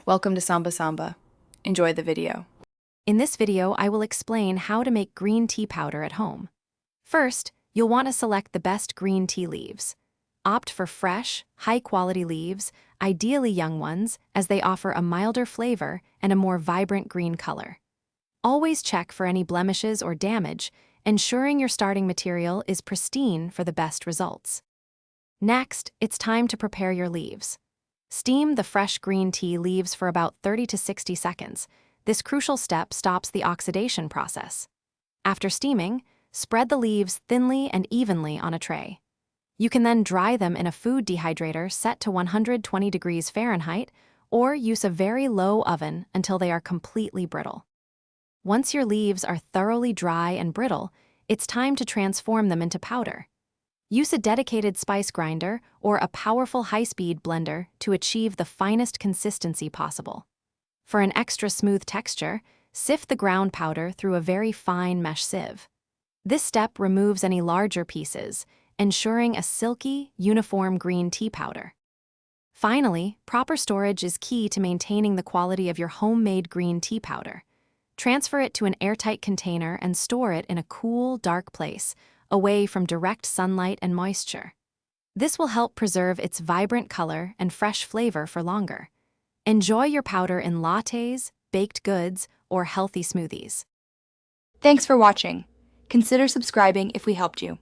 Welcome to Samba Samba. Enjoy the video. In this video, I will explain how to make green tea powder at home. First, you'll want to select the best green tea leaves. Opt for fresh, high-quality leaves, ideally young ones, as they offer a milder flavor and a more vibrant green color. Always check for any blemishes or damage, ensuring your starting material is pristine for the best results. Next, it's time to prepare your leaves. Steam the fresh green tea leaves for about 30 to 60 seconds. This crucial step stops the oxidation process. After steaming, spread the leaves thinly and evenly on a tray. You can then dry them in a food dehydrator set to 120 degrees Fahrenheit or use a very low oven until they are completely brittle. Once your leaves are thoroughly dry and brittle, it's time to transform them into powder. Use a dedicated spice grinder or a powerful high-speed blender to achieve the finest consistency possible. For an extra smooth texture, sift the ground powder through a very fine mesh sieve. This step removes any larger pieces, ensuring a silky, uniform green tea powder. Finally, proper storage is key to maintaining the quality of your homemade green tea powder. Transfer it to an airtight container and store it in a cool, dark place, away from direct sunlight and moisture. This will help preserve its vibrant color and fresh flavor for longer. Enjoy your powder in lattes, baked goods, or healthy smoothies. Thanks for watching. Consider subscribing if we helped you.